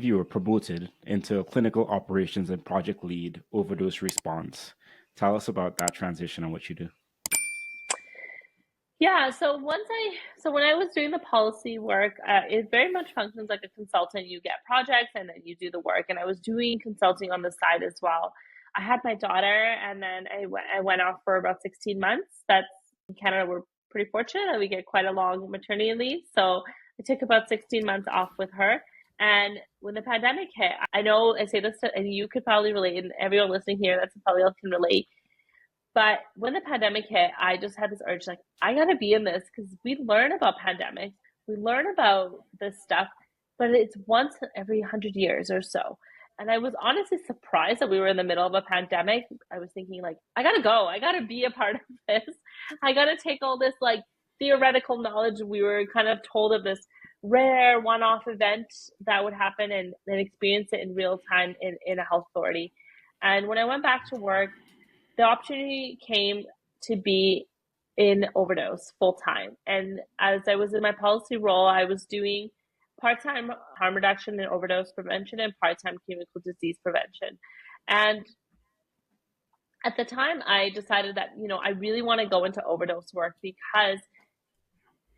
You were promoted into clinical operations and project lead overdose response. Tell us about that transition and what you do. Yeah, so when I was doing the policy work, it very much functions like a consultant. You get projects and then you do the work. And I was doing consulting on the side as well. I had my daughter, and then I went off for about 16 months. That's in Canada, we're pretty fortunate that we get quite a long maternity leave. So I took about 16 months off with her. And when the pandemic hit, I know I say this to, and you could probably relate, and everyone listening here that's probably can relate, but when the pandemic hit, I just had this urge, like, I gotta be in this because we learn about pandemics, we learn about this stuff, but it's once every 100 years or so. And I was honestly surprised that we were in the middle of a pandemic. I was thinking, like, I gotta go, I gotta be a part of this. I gotta take all this, like, theoretical knowledge we were kind of told of this rare one-off event that would happen and experience it in real time in a health authority. And when I went back to work, the opportunity came to be in Overdose full time. And as I was in my policy role, I was doing part time harm reduction and overdose prevention and part time chemical disease prevention. And at the time, I decided that, I really want to go into overdose work because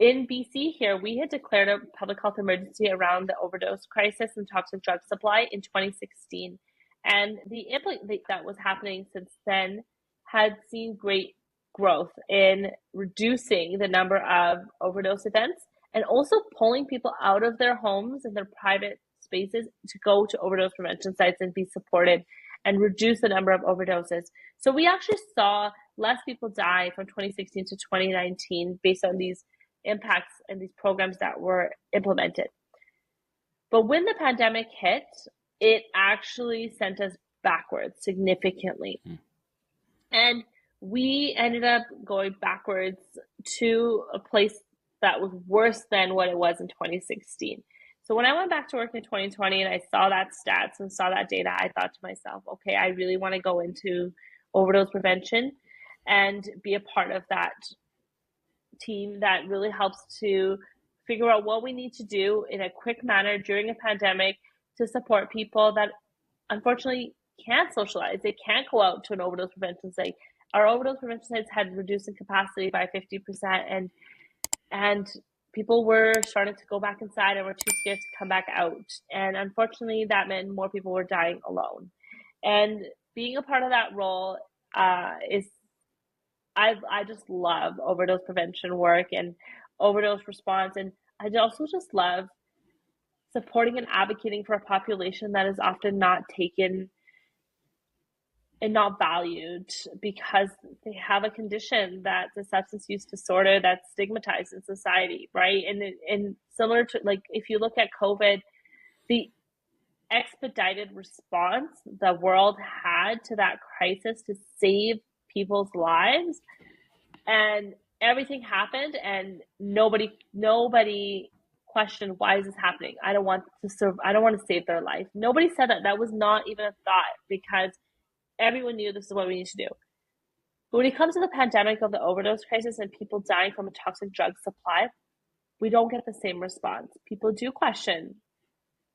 in BC here, we had declared a public health emergency around the overdose crisis and toxic drug supply in 2016. And the impact that was happening since then had seen great growth in reducing the number of overdose events and also pulling people out of their homes and their private spaces to go to overdose prevention sites and be supported and reduce the number of overdoses. So we actually saw less people die from 2016 to 2019 based on these impacts and these programs that were implemented. But when the pandemic hit, it actually sent us backwards significantly. And we ended up going backwards to a place that was worse than what it was in 2016. So when I went back to work in 2020 and I saw that stats and saw that data, I thought to myself, okay, I really want to go into overdose prevention and be a part of that team that really helps to figure out what we need to do in a quick manner during a pandemic to support people that unfortunately can't socialize. They can't go out to an overdose prevention site. Our overdose prevention sites had reduced in capacity by 50%, and people were starting to go back inside and were too scared to come back out. And unfortunately, that meant more people were dying alone. And being a part of that role is I just love overdose prevention work and overdose response, and I also just love supporting and advocating for a population that is often not taken and not valued because they have a condition that's a substance use disorder that's stigmatized in society, right? And similar to, like, if you look at COVID, the expedited response the world had to that crisis to save people's lives, and everything happened and nobody questioned, why is this happening? I don't want to save their life. Nobody said that. That was not even a thought because everyone knew this is what we need to do. But when it comes to the pandemic of the overdose crisis and people dying from a toxic drug supply, we don't get the same response. People do question,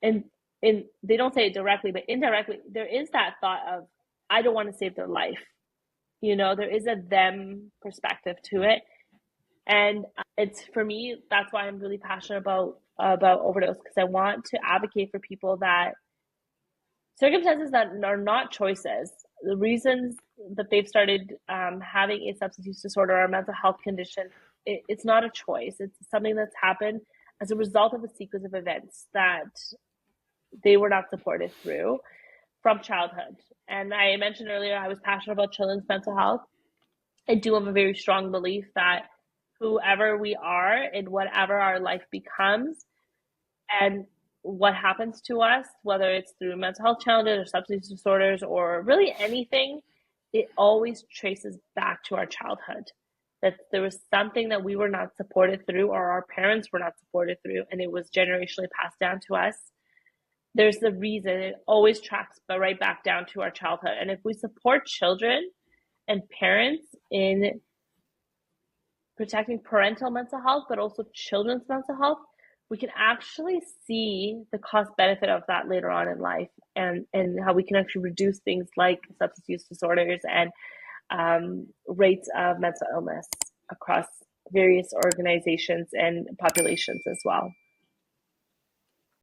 and they don't say it directly, but indirectly, there is that thought of, I don't want to save their life. There is a them perspective to it. And it's, for me, that's why I'm really passionate about overdose, because I want to advocate for people that circumstances that are not choices, the reasons that they've started having a substance use disorder or a mental health condition, it's not a choice. It's something that's happened as a result of a sequence of events that they were not supported through from childhood. And I mentioned earlier, I was passionate about children's mental health. I do have a very strong belief that whoever we are and whatever our life becomes and what happens to us, whether it's through mental health challenges or substance disorders or really anything, it always traces back to our childhood. That there was something that we were not supported through or our parents were not supported through, and it was generationally passed down to us. There's the reason it always tracks but right back down to our childhood. And if we support children and parents in protecting parental mental health, but also children's mental health, we can actually see the cost benefit of that later on in life, and how we can actually reduce things like substance use disorders and rates of mental illness across various organizations and populations as well.